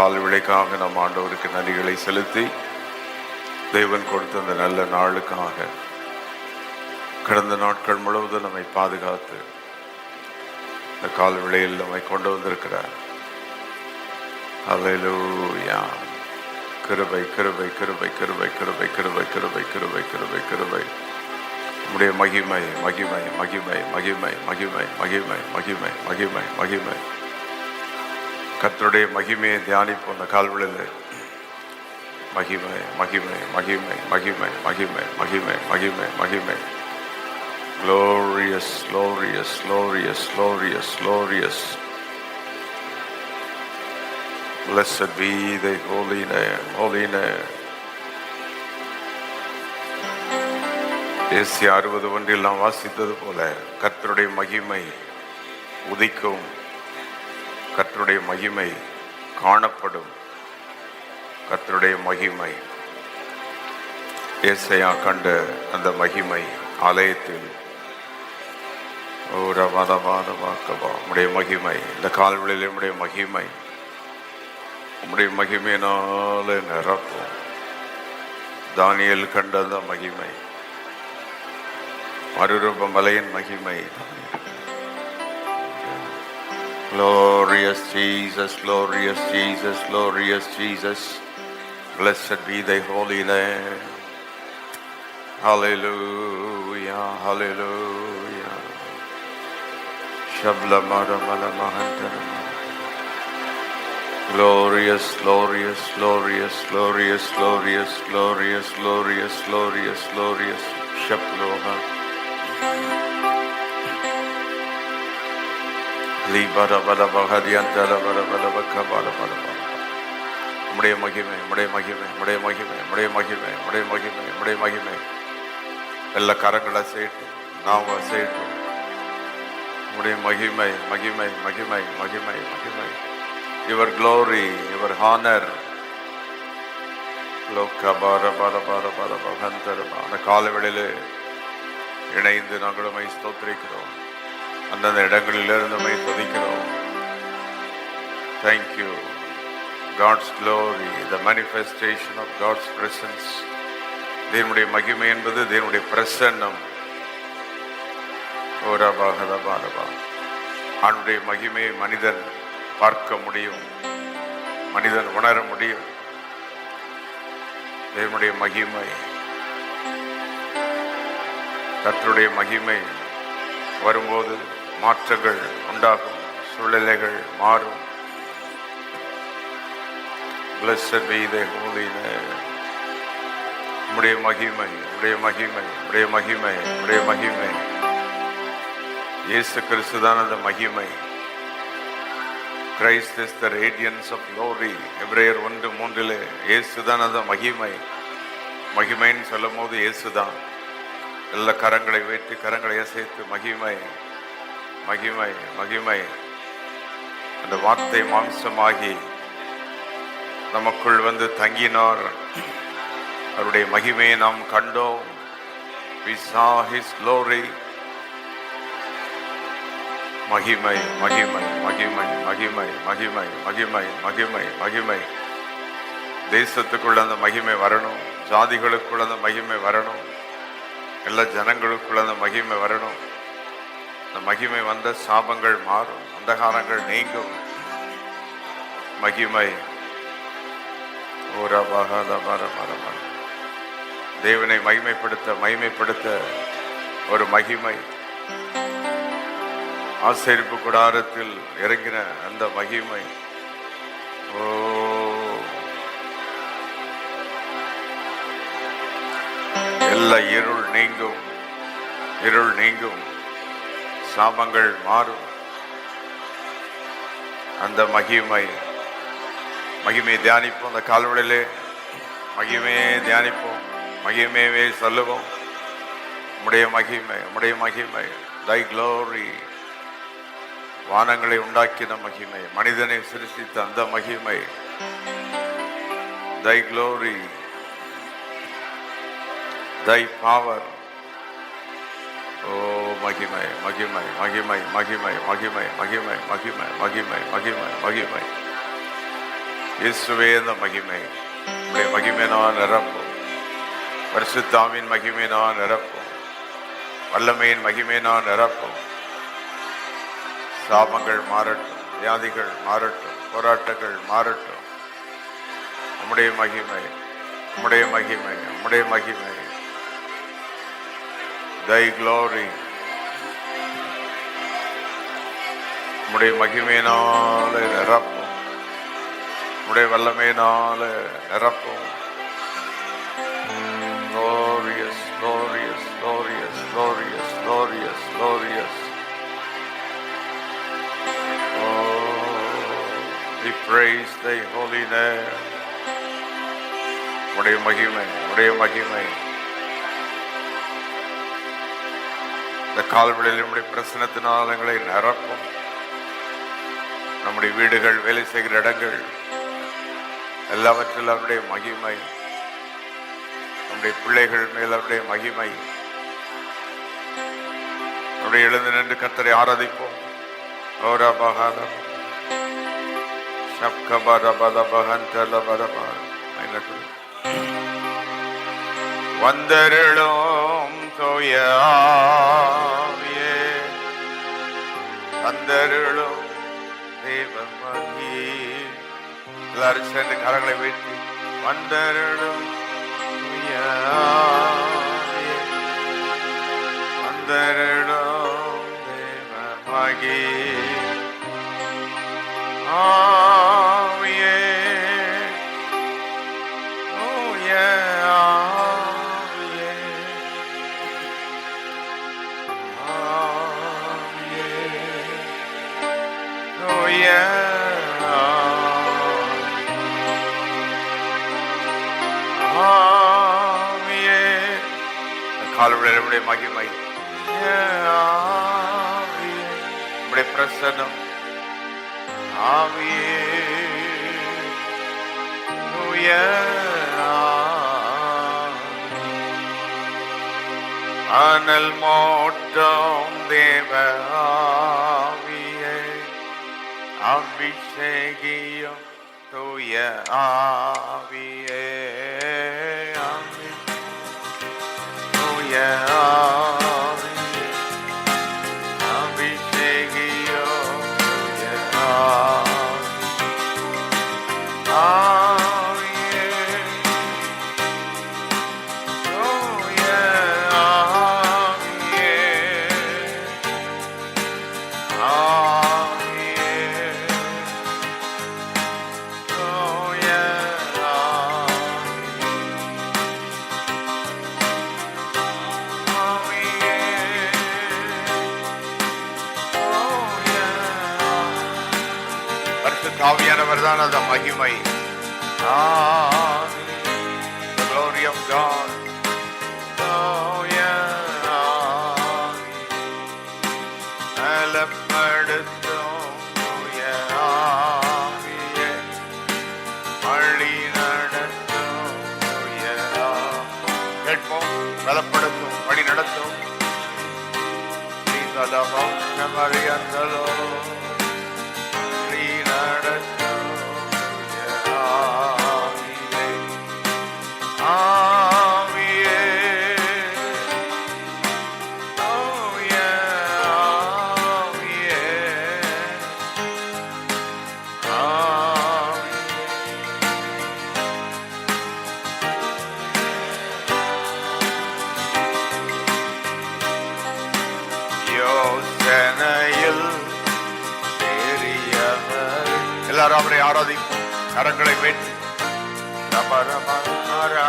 கால் விளைக்காக நம் ஆண்டவருக்கு நன்றிகளை செலுத்தி, தேவன் கொடுத்த அந்த நல்ல நாளுக்காக கடந்த நாட்கள் முழுவதும் நம்மை பாதுகாத்து இந்த கால் விளையில் நம்மை கொண்டு வந்திருக்கிறார். அல்லேலூயா. கிருபை கிருபை கிருபை கிருபை கிருபை கிருபை கிருபை கிருபை கிருபை கிருபை. நம்முடைய மகிமை மகிமை மகிமை மகிமை மகிமை மகிமை மகிமை மகிமை மகிமை. கர்த்தருடைய மகிமையை தியானிப்போம் அந்த கால்வழியில். மகிமை மகிமை மகிமை மகிமை மகிமை மகிமை மகிமை மகிமை. Glorious, glorious, glorious, glorious, glorious. Blessed be thy holy name, holy name. ஏசாயா 60:1 நாம் வாசித்தது போல கர்த்தருடைய மகிமை உதிக்கும், கர்த்தருடைய மகிமை காணப்படும். கர்த்தருடைய மகிமை, ஏசாயா கண்ட அந்த மகிமை ஆலயத்தில் உம்முடைய மகிமை இந்த கால்வழியில் உம்முடைய மகிமை உம்முடைய மகிமையினாலே நிரப்பும். தானியேல் கண்ட அந்த மகிமை, மறுரூப மலையின் மகிமை. Glorious Jesus, glorious Jesus, glorious Jesus. Blessed be thy holy name. Hallelujah, hallelujah. Shabla mara mala mahantana. Glorious, glorious, glorious, glorious, glorious, glorious, glorious, glorious, glorious. Shabloha. Libara bala bahadiantala bala bala bakabala bala bala. உம்முடைய மகிமை, உம்முடைய மகிமை, உம்முடைய மகிமை, உம்முடைய மகிமை, உம்முடைய மகிமை, உம்முடைய மகிமை. எல்லா கரங்களை செய்யட்டும், நாம செய்யட்டும். உம்முடைய மகிமை மகிமை மகிமை மகிமை மகிமை. Your glory, your honour. அந்த காலவெளியிலே இணைந்து நாங்களும் ஸ்தோத்திரிக்கிறோம். அந்தந்த இடங்களிலிருந்து நம்மை துதிக்கிறோம். Thank you. God's glory, the manifestation of God's presence. தேவனுடைய மகிமை என்பது தேவனுடைய பிரசன்னம். அவனுடைய மகிமையை மனிதன் பார்க்க முடியும், மனிதன் உணர முடியும். தேவனுடைய மகிமை, கர்த்தருடைய மகிமை வரும்போது மாற்றங்கள் உண்டாகும், சூழ்நிலைகள் மாறும். Blessed be thy holy name. உம்முடைய மகிமை, உம்முடைய மகிமை, உம்முடைய மகிமை, உம்முடைய மகிமை. இயேசு கிறிஸ்துதான் அந்த மகிமை. Christ is the radiance of glory. எபிரேயர் 1:3 இயேசுதான் அந்த மகிமை. மகிமைன்னு சொல்லும் போது இயேசுதான். எல்லா கரங்களை வைத்து கரங்களை அசைத்து மகிமை மகிமை மகிமை. அந்த வார்த்தை மாம்சமாகி நமக்குள் வந்து தங்கினார். அவருடைய மகிமையை நாம் கண்டோம். We saw his glory. மகிமை மகிமை மகிமை மகிமை மகிமை மகிமை மகிமை மகிமை. தேசத்துக்குள்ள அந்த மகிமை வரணும், ஜாதிகளுக்குள்ள அந்த மகிமை வரணும், எல்லா ஜனங்களுக்குள்ள அந்த மகிமை வரணும். அந்த மகிமை வந்த சாபங்கள் மாறும், அந்தகாரங்கள் நீங்கும். மகிமை. தேவனை மகிமைப்படுத்த ஒரு மகிமை. ஆசரிப்பு கூடாரத்தில் இறங்கின அந்த மகிமை. ஓ, எல்லா இருள் நீங்கும், இருள் நீங்கும், சாபங்கள் மாறும். அந்த மகிமை மகிமையை தியானிப்போம். அந்த கால்வழியிலே மகிமையே தியானிப்போம், மகிமையே சொல்லுவோம். உம்முடைய மகிமை, உம்முடைய மகிமை. Thy glory. வானங்களை உண்டாக்கின மகிமை, மனிதனை சிருஷ்டித்த அந்த மகிமை. Thy glory, thy power. ஓ மகிமை மகிமை மகிமை மகிமை மகிமை மகிமை மகிமை மகிமை மகிமை மகிமை. இயேசுவே இந்த மகிமை, உடைய மகிமை நான் நிரப்பும். பரிசுத்தாவின் மகிமை நான் நிரப்பும். வல்லமையின் மகிமை நான் நிரப்பும். சாபங்கள் மாறட்டும், வியாதிகள் மாறட்டும், போராட்டங்கள் மாறட்டும். உம்முடைய மகிமை, உம்முடைய மகிமை, உம்முடைய மகிமை. Thy glory, உம்முடைய மகிமையினால நிரப்பும். உம்முடைய வல்லமையினால நிரப்பும். Glorious, glorious, glorious, glorious, glorious, glorious. We praise thy holy name. உடைய மகிமை, உடைய மகிமை. இந்த கால்வெளியில் நம்முடைய பிரசனத்தினால் எங்களை நிரப்பும். நம்முடைய வீடுகள், வேலை செய்கிற இடங்கள் எல்லாவற்றிலும் அவருடைய மகிமை. நம்முடைய பிள்ளைகள் மேல் அவருடைய மகிமை. நம்முடைய எழுந்து நின்று கர்த்தரை ஆராதிப்போம். வந்தருளும் தூய ஆவியே, வந்தருளும் தேவமகி. எல்லாரும் சேர்ந்து கரங்களை வைத்து வந்தருளும் தூய ஆவியே, வந்தருளும் தேவமகி. ஆவியே, தூய ஆவியே, ஆவியே, தூய ஆவியே. கால்வெளியுடைய மகிமை, ஆவியே, உம்முடைய பிரசன்னம். ஆவியே, தூய அனல் மோட்டம் தேவ ஆவியே, அபிஷேகியம் தூய ஆவியே, தூய ஆவியே, அபிஷேகியம் தூய ஆவியே, தூய ஆவியே, ஆவியே, தூய ஆவியே, பரிசுத்த ஆவியானவர் தான் அந்த மகிமை. The glory of God. பலப்படுத்தும் தூய ஆவியே, வழி நடத்தும் தூய ஆவியே. கேட்போம். பலப்படுத்தும், வழி நடத்தும். மறியந்தலோ வழி நடத்தும் தூய ஆவியே, ஆவியே, தூய ஆவியே, ஆவியே. யோசனையில் பெரியவர். எல்லாரும் அவரை ஆராதிப்போம். கரங்களை வைத்து ரபரபரா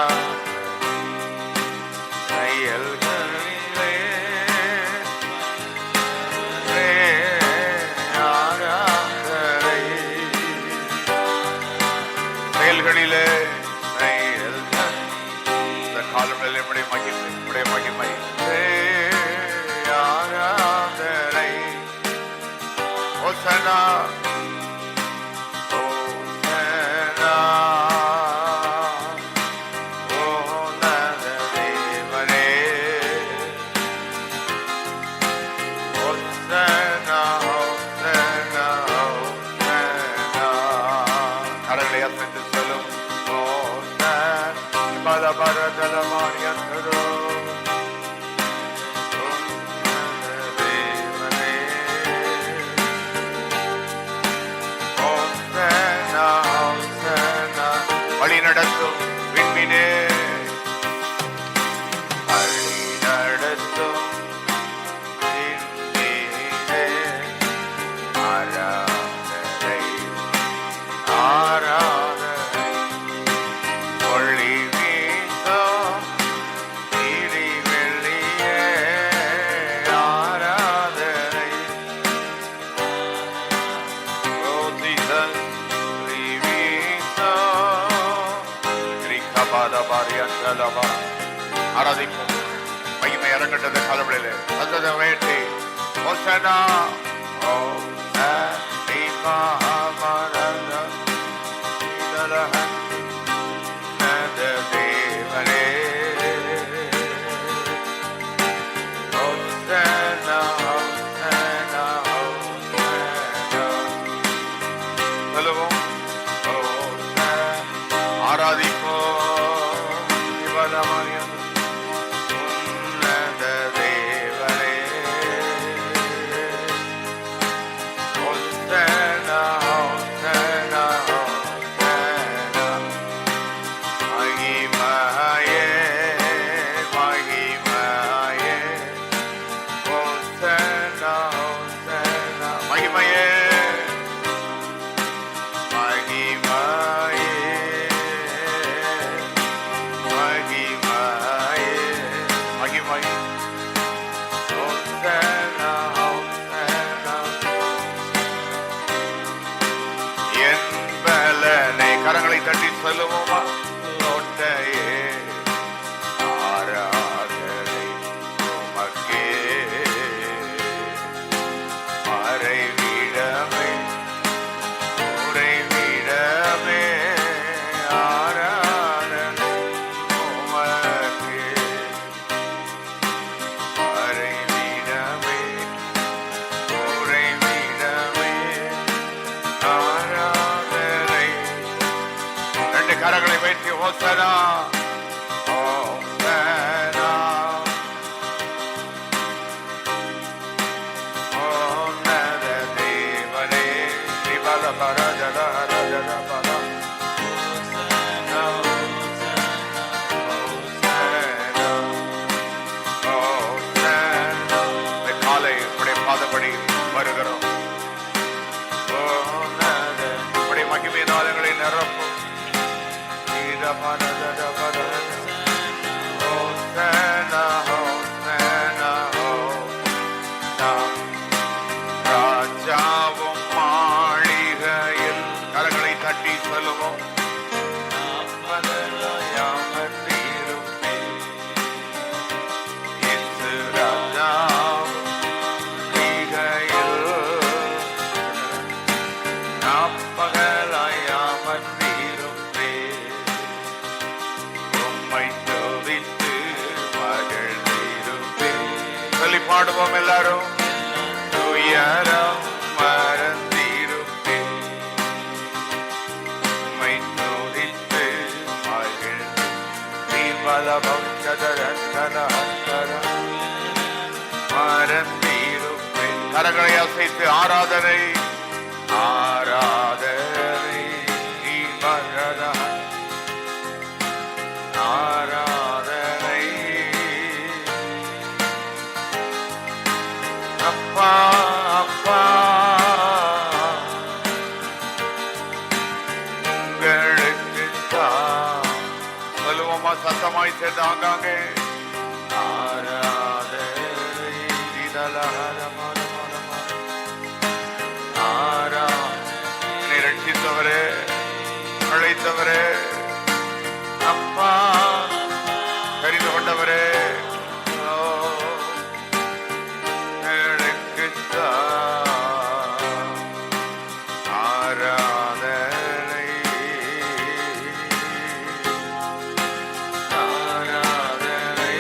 செயல்களிலே ஆராதனை, செயல்களிலே இந்த காலங்களில் நம்முடைய மகிமை, நம்முடைய மகிமை. ஆராதனை. ஓசனா, ஓசனா, ஓனத தேவனே. ஓசனா, ஓசனா, ஓசனா. கரங்களை சென்று சொல்லும். பரதலமானியந்தரோ தேவனே ஹோசன்னா ஹோசன்னா வழி நடத்தும் விண்மீனே வழி நடத்தும் விண்மீனே ஆராதனை ஆராதனை ஒளி வீசும் திரி வெள்ளியே ஆராதனை ரோதிதன் திரி வீசும் திரிகபாதபாரியந்தலபா ஆராதிப்போம். மகிமை இறங்கட்டது காலவெளியிலே சந்தத வேட்டி ஹோசன்னா ஹோசன்னா மரத இதலஹன் நத தேவனே ஹோசன்னா ஹோசன்னா ஹோசன்னா சொல்லுவோம். ஹோசன்னா ஆராதிப்போம். இவலமணியம் உன்னத தேவனே ஹோசன்னா ஹோசன்னா ஹோசன்னா மகிமையே மகிமையே ஹோசன்னா ஹோசன்னா மகிமையே மகிமையே மகிமையே மகிமை ஹோசன்னா ஹோசன்னா என் பலனை கரங்களை தட்டி சொல்லுவோமா. கோட்டையே ஆராதனை உமக்கே மறைவிடமே உறைவிடமே ஆராதனை உமக்கே மறைவிடமே உறைவிடமே ஆராதனை. ரெண்டு கரங்களை வைத்து ஹோசன்னா ஹோசன்னா உன்னத தேவனே ஸ்ரீபல பரஜல ஹரஜல பல ஹோசன்னா ஹோசன்னா இந்த காலை உடைய பாதப்படி வருகிறோம். உன்னத உடைய மகிமை நாளங்களை நிரப்பும். ஹோசன்னா ஹோசன்னா ஹோசன்னா ராஜாவும் மாளிகையில் கரங்களை தட்டி சொல்லுவோம். இயேசு ராஜாவும் மாளிகையில் நாப்பகலாய் அமர்ந்திருப்பேன். உம்மை துதித்து மகிழ்ந்திருப்பேன். சொல்லி பாடுவோம் எல்லாரும். துயரம் மறந்திருப்பேன். உம்மை துதித்து மகிழ்ந்து தீபலபம் சதரந்தர மறந்திருப்பேன். கரங்களை அசைத்து ஆராதனை ஆராதனை தீபரத ஆராதனை அப்பா அப்பா உங்களுக்குத்தான் சொல்லுவோமா சத்தமாய் சேர்ந்து ஆங்காங்கே ஆராதனை இதலஹரமரமரமர ஆராதனை ரட்சித்தவரே அழைத்தவரே அப்பா தெரிந்து கொண்டவரே ஆராதனை ஆராதனை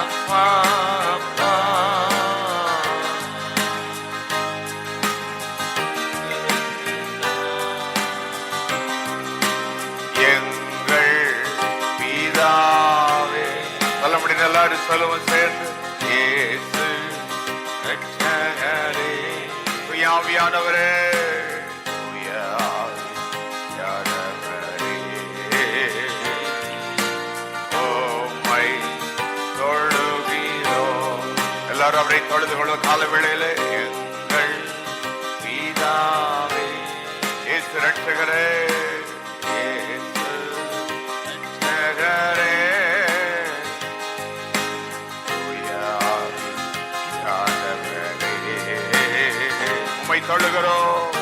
அப்பா அப்பா எல்லாரும் சொல்லுவோம் சேர்ந்து. இயேசு ரட்சகரே, ஆவியானவரே, எல்லாரும் அவரை தொழுது கொள்ளும் கால வேளையிலே. எங்கள் பிதாவே, இயேசு ரட்சகரே, இயேசு ரட்சகரே, உம்மை தொழுகிறோம்.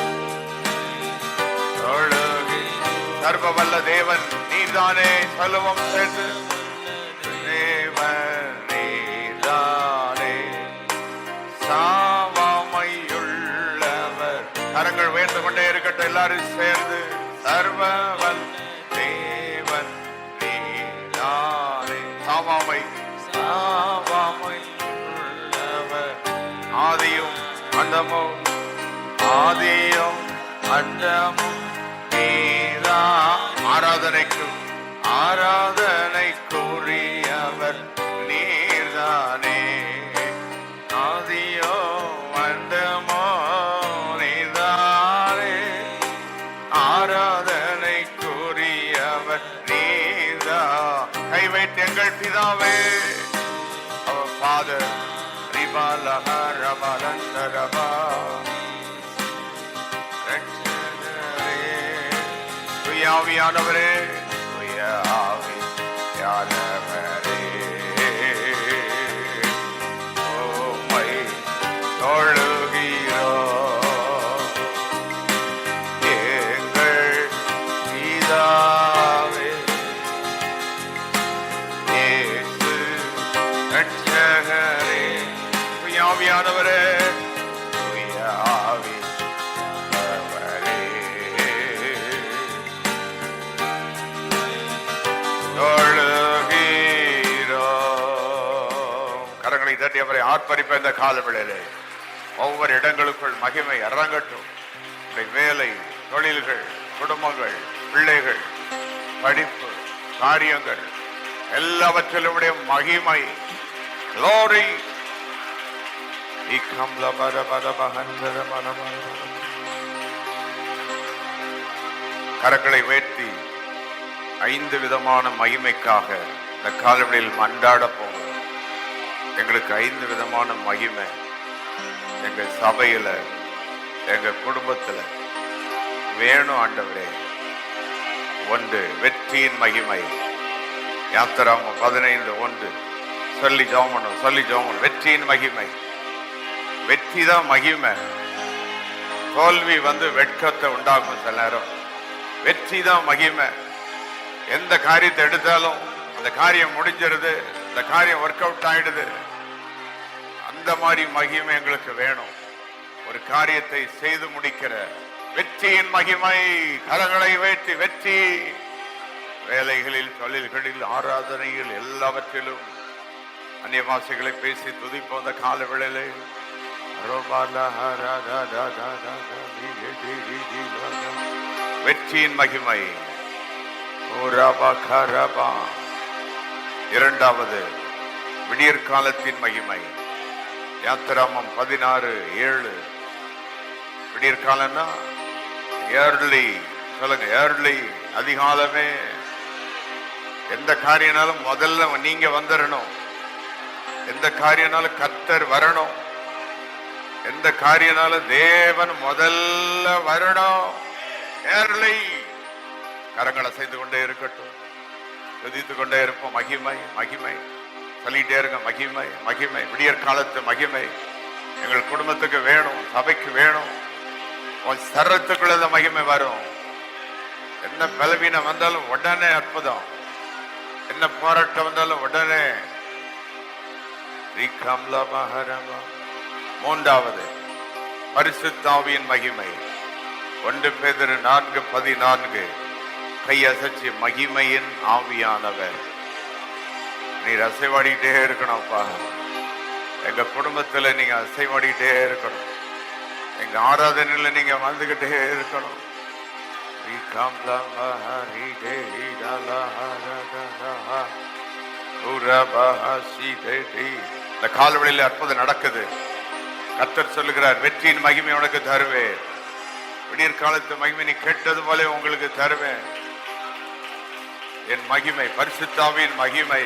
தொழுகி சர்வ வல்ல தேவன் நீர்தானே, சொல்லுவோம் சேர்ந்து. தேவன் நீர்தானே, சாவாமையுள்ளவர். கரங்கள் உயர்ந்து கொண்டே இருக்கட்டும் எல்லாரும் சேர்ந்து. சர்வ வல்ல தேவன் நீர்தானே, சாவாமை சாவாமையுள்ளவர். ஆதியும் அந்தமும் ஆதியும் அந்தமும் நீரா. ஆராதனைக்கும் ஆராதனைக்குரியவர் நீர்தானே, ஆதியோ அந்தமோ நீர்தானே, ஆராதனைக்குரியவர் நீர்தா. கை வைத்து எங்கள் பிதாவே, அவர் ஃபாதர் ரிபாலஹா ரபலந்தரபா ஆவியானவரே, ஆவியானவரே, உம்மை தொழுகிறோம். எங்கள் பிதாவே, இயேசு ரட்சகரே, ஆவியானவரே, தட்டி அவரை ஆர்ப்பரிப்ப இந்த காலவேளையிலே ஒவ்வொரு இடங்களுக்குள் மகிமை இறங்கட்டும். வேலை, தொழில்கள், குடும்பங்கள், பிள்ளைகள், படிப்பு, காரியங்கள் எல்லாவற்றிலும் மகிமை, glory. கரங்களை உயர்த்தி 5 விதமான மகிமைக்காக இந்த காலவெளியில் மன்றாட போகும். எங்களுக்கு 5 விதமான மகிமை எங்க சபையில, எங்க குடும்பத்துல வேணும் ஆண்டவரே. 1, வெற்றியின் மகிமை. யாத்திராகமம் 15:1 சொல்லி ஜெபம். வெற்றியின் மகிமை. வெற்றி தான் மகிமை. தோல்வி வெட்கத்தை உண்டாகும் சில நேரம். வெற்றி தான் மகிமை. எந்த காரியத்தை எடுத்தாலும் அந்த காரியம் முடிஞ்சிருது, அந்த காரியம் ஒர்க் அவுட் ஆயிடுது. அந்த மாதிரி மகிமை எங்களுக்கு வேணும். ஒரு காரியத்தை செய்து முடிக்கிற வெற்றியின் மகிமை. கரங்களை வைத்து வெற்றி. வேலைகளில், தொழில்களில், ஆராதனையில் எல்லாவற்றிலும் அந்நிய பாஷைகளை பேசி துதிப்போம். அந்த கால வேளையிலே வெற்றியின் மகிமை. 2வது விடியற் காலத்தின் மகிமை. யாத்திராகமம் 16:7. விடியற் காலம்னா ஏர்லி. சொல்லுங்க, ஏர்லி, அதிகாலமே. எந்த காரியனாலும் முதல்ல நீங்க வந்துடணும். எந்த காரியனாலும் கர்த்தர் வரணும். எந்த காரியனாலும் தேவன் முதல்ல வரணும். ஏர்லி. கரங்களை செய்து கொண்டே இருக்கட்டும். துதித்து கொண்டே இருப்போம். மகிமை, மகிமை சொல்லிட்டே இருங்க. மகிமை, மகிமை. விடியற் காலத்து மகிமை எங்கள் குடும்பத்துக்கு வேணும், சபைக்கு வேணும். உன் சரத்துக்குள்ள மகிமை வரும். என்ன பலவீனம் வந்தாலும் உடனே அற்புதம். என்ன போராட்டம் வந்தாலும் உடனே. 3வது பரிசுத்த ஆவியின் மகிமை. 1 பேதுரு 4:14. கையசைச்சு மகிமையின் ஆவியானவர். நீர் அசைவாடிக்கிட்டே இருக்கணும்ப்பா. எங்க குடும்பத்துல நீங்க அசைவாடிக்கிட்டே இருக்கணும். எங்க ஆராதனையில நீங்க வந்துகிட்டே இருக்கணும். இந்த கால்வெளியில் அற்புதம் நடக்குது. கர்த்தர் சொல்லுகிறார், வெற்றியின் மகிமை உனக்கு தருவேன், விடியற் காலத்து மகிமை நீ கேட்டது போல உங்களுக்கு தருவேன். என் மகிமை, பரிசுத்தாவின் மகிமை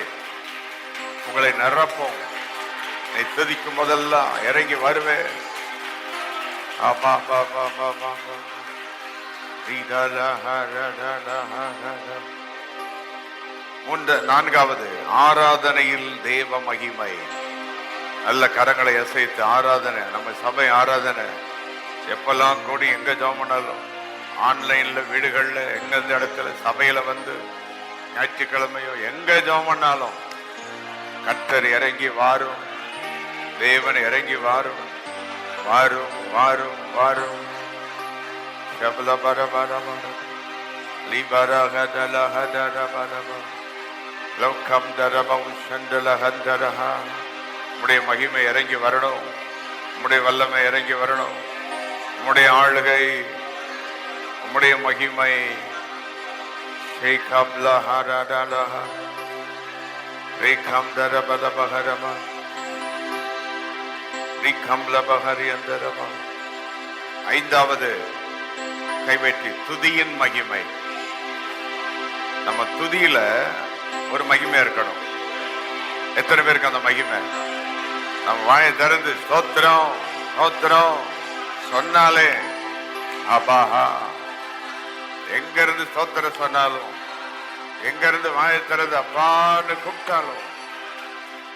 உங்களை நிரப்பும். நீ துதிக்கும் போதெல்லாம் இறங்கி வருவேன். நான்காவது, ஆராதனையில் தேவ மகிமை. நல்ல கரங்களை அசைத்து ஆராதனை, நம்ம சபை ஆராதனை எப்பெல்லாம் கூடி எங்க ஜெபம் பண்ணாலும், ஆன்லைன்ல, வீடுகள்ல, எங்க இடத்துல, சபையில வந்து ஞாயிற்றுக்கிழமையோ எங்க ஜெபம் பண்ணாலும் கர்த்தர் இறங்கி வாரும், தேவன் இறங்கி வாரும், வாரும் வாரும் வாரும். உம்முடைய மகிமை இறங்கி வரணும், உம்முடைய வல்லமை இறங்கி வரணும், உம்முடைய ஆளுகை, உம்முடைய மகிமை. ஐந்தாவது கைவேற்றி துதியின் மகிமை. நம்ம துதியில ஒரு மகிமை இருக்கணும். எத்தனை பேருக்கு அந்த மகிமை? நம்ம வாயை திறந்து ஸ்தோத்திரம் ஸ்தோத்திரம் சொன்னாலே, அப்பாஹா, எங்க இருந்து ஸ்தோத்திரம் சொன்னாலும், எங்க இருந்து வாயை திறந்து அப்பான்னு கூப்பிட்டாலும்,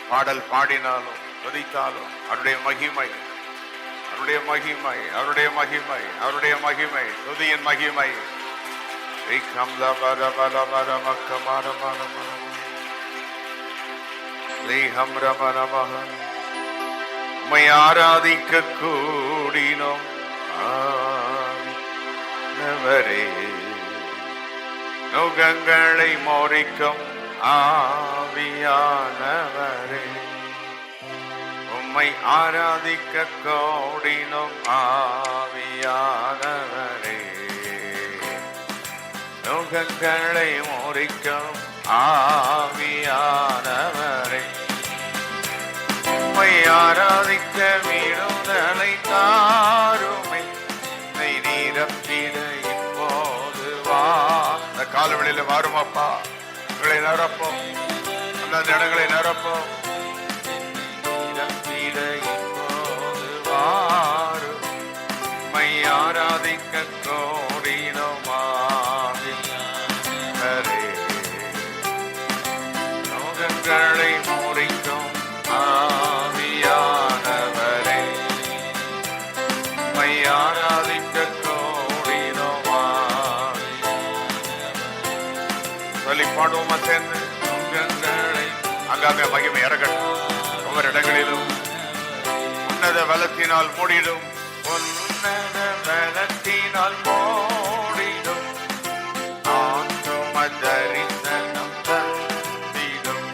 பாடல் பாடினாலும், துதித்தாலும், அவருடைய மகிமை, அவருடைய மகிமை, அவருடைய மகிமை, அவருடைய மகிமை, துதியின் மகிமை. உம்மை ஆராதிக்க கூடினோம் ஆண்டவரே, நுகங்களை மோரிக்கும் ஆவியானவரே, உம்மை ஆராதிக்க கூடினோம் ஆவியானவரே, நுகங்களை மோரிக்கும் ஆவியானவரே, உம்மை ஆராதிக்க விடுதலை தாருமை, நீரப்பிட இப்போது வா. அந்த காலவெளியில வாருமாப்பா, உங்களை நிரப்போம், அந்த இடங்களை நிரப்போம். நீரப்பிட இப்போது வாரு, உம்மை ஆராதிக்க கோடினோமாவியானவரே, நோகங்களை முறிக்கும் ஆவியானவரே, உம்மை ஆராதிக்க கோடினோமாவியானவரே. சொல்லி பாடுவோமா சேர்ந்து? நோகங்களை அங்காங்க மகிமை இறங்கட்டும். ஒவ்வொரு இடங்களிலும் உன்னத பலத்தினால் மூடிடும், உன்னத பலத்தினால் மூடிடும், ஆத்தும தரிசனம் தந்திடும்,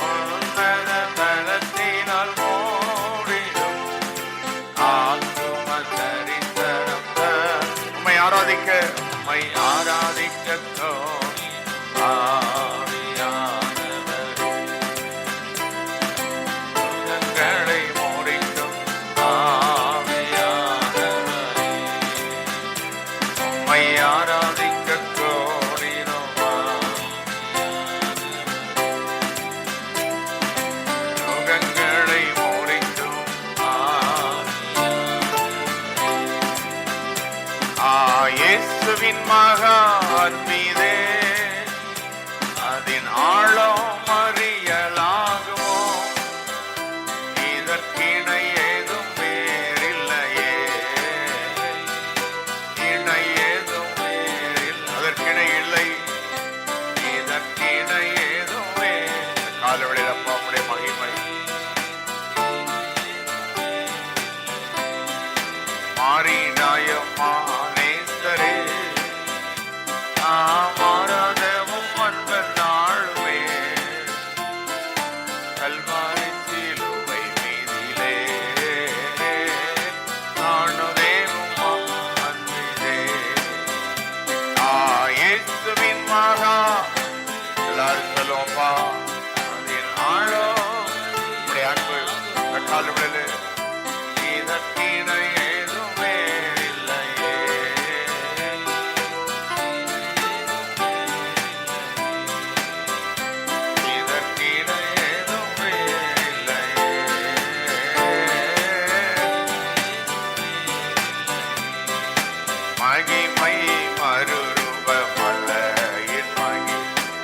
உன்னத பலத்தினால் மூடிடும், ஆத்தும தரிசனம் தந்திடும். உம்மை ஆராதிக்க, உம்மை ஆராதிக்க இயேசுவின் மகான் மீதே அதன் ஆழம் அறியலாகுமோ, இதற்கிணை ஏதும் வேறில்லையே, இணை ஏதும் வேறில்லை, அதற்கிணை இல்லை, இதற்கிணை ஏதும் வேறு. காலவெளியில் அப்பா உம்முடைய மகிமை மாறி நாயம்மா மாறாதவும் அன்பர் நாளுமே, கல்வாரி சிலுவை மீதிலே நானுதேவும் அன்பிலே. இயேசுவின் மகா, எல்லாரும் சொல்லுவோம்பா, மகிமை மறுரூபமல்ல என் மகிமை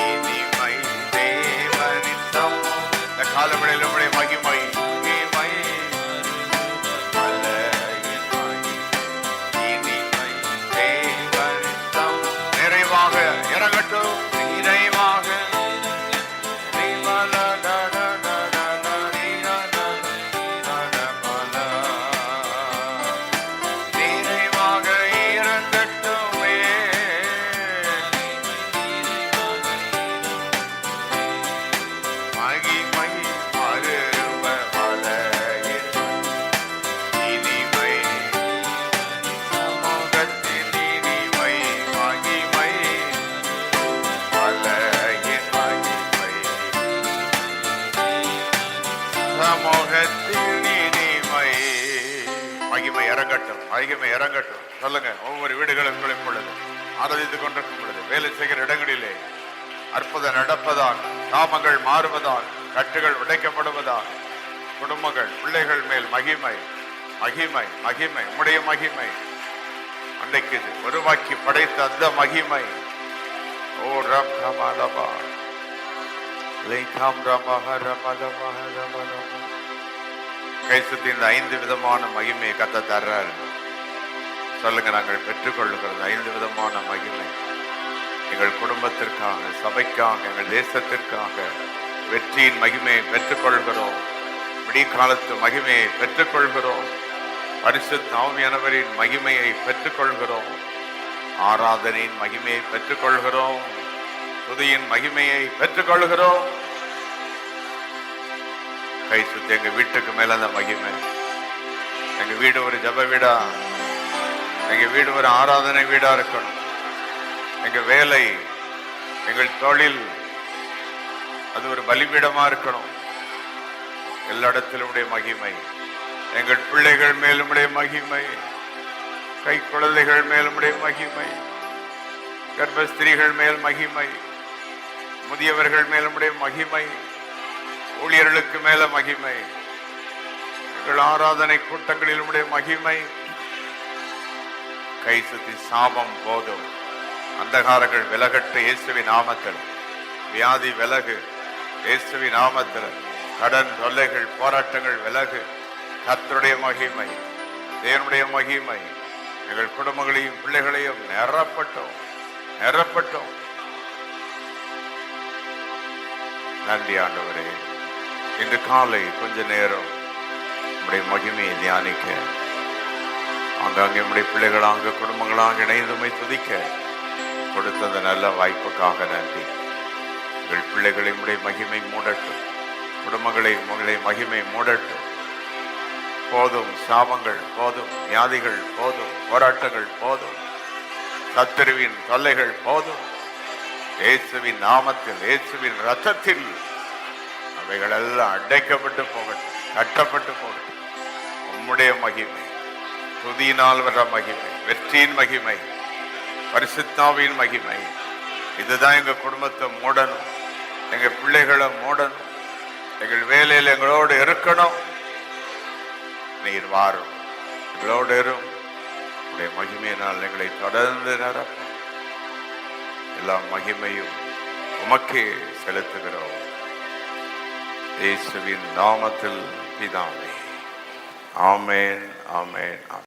இனிமை தேவனின் சமூகம். இந்த காலவெளியில் உம்முடைய மகிமை மகிமை அல்ல என் மகிமை இனிமை தேவனின் சமூகம். நிறைவாக இறங்கட்டும் நிறைவாக மகிமை இறங்கட்டும் மகிமை இறங்கட்டும். சொல்லுங்க. ஒவ்வொரு வீடுகளுக்குள்ளும் பொழுது ஆராதித்துக் கொண்டிருக்கும் பொழுது வேலை செய்கிற இடங்களிலே அற்புதம் நடப்பதால், நாமங்கள் மாறுவதால், கட்டுகள் உடைக்கப்படுவதால், குடும்பங்கள் பிள்ளைகள் மேல் மகிமை மகிமை மகிமை உம்முடைய மகிமை அன்றைக்கு உருவாக்கி படைத்த அந்த மகிமை. ஓ ரபா கைசத்தின் 5 விதமான மகிமையை கத்த தர்றாரு. சொல்லுங்க. நாங்கள் பெற்றுக்கொள்ளுகிறது 5 விதமான மகிமை. எங்கள் குடும்பத்திற்காக, சபைக்காக, எங்கள் தேசத்திற்காக வெற்றியின் மகிமையை பெற்றுக்கொள்கிறோம். விடிகாலத்து மகிமையை பெற்றுக்கொள்கிறோம். பரிசுத்த ஆவியானவரின் மகிமையை பெற்றுக்கொள்கிறோம். ஆராதனையின் மகிமையை பெற்றுக்கொள்கிறோம். துதியின் மகிமையை பெற்றுக்கொள்கிறோம். கை சுத்தி எங்க வீட்டுக்கு மேல அந்த மகிமை. எங்க வீடு ஒரு ஜப வீடா, எங்க வீடு ஒரு ஆராதனை வீடா இருக்கணும். எங்க வேலை, எங்கள் தொழில் அது ஒரு பலிபீடமா இருக்கணும். எல்லா இடத்திலும் மகிமை. எங்கள் பிள்ளைகள் மேலும் மகிமை, கை குழந்தைகள் மேலும் மகிமை, கர்ப்பஸ்திரீகள் மேல் மகிமை, முதியவர்கள் மேலும் மகிமை, ஊழியர்களுக்கு மேல மகிமை, எங்கள் ஆராதனை கூட்டங்களில் மகிமை. கை சுத்தி சாபம் போதும், அந்தகாரங்கள் விலகட்டு இயேசுவின் நாமத்தில். வியாதி விலகு இயேசுவின் நாமத்தில். கடன் தொல்லைகள் போராட்டங்கள் விலகு. கர்த்தருடைய மகிமை, தேவனுடைய மகிமை எங்கள் குடும்பங்களையும் பிள்ளைகளையும் நிரப்பட்டோம் நிரப்பட்டோம். நன்றி ஆண்டவரே. இன்று காலை கொஞ்ச நேரம் நம்முடைய மகிமையை தியானிக்க, அங்கங்கே நம்முடைய பிள்ளைகளாக குடும்பங்களாக இணைந்துமை துதிக்க கொடுத்த அந்த நல்ல வாய்ப்புக்காக நன்றி. எங்கள் பிள்ளைகளை உடைய மகிமை மூடட்டும், குடும்பங்களை உங்களுடைய மகிமை மூடட்டும். போதும் சாபங்கள் போதும், வியாதிகள் போதும், போராட்டங்கள் போதும், சத்துருவின் தொல்லைகள் போதும். இயேசுவின் நாமத்தில், இயேசுவின் ரத்தத்தில் அவைகள் எல்லாம் அடைக்கப்பட்டு போகட்டும், கட்டப்பட்டு போகட்டும். உம்முடைய மகிமை, துதியினால் வர மகிமை, வெற்றியின் மகிமை, பரிசுத்தாவின் மகிமை, இதுதான் எங்க குடும்பத்தை மூடணும், எங்க பிள்ளைகளை மூடணும், எங்கள் வேலையில் எங்களோடு இருக்கணும். நீர் வாரும், எங்களோடு இரும். உடைய மகிமையினால் எங்களை தொடர்ந்து நிரப்பும். எல்லா மகிமையும் உமக்கே செலுத்துகிறோம். இயேசுவின் நாமத்தில் பிதாவே. ஆமென், ஆமென்.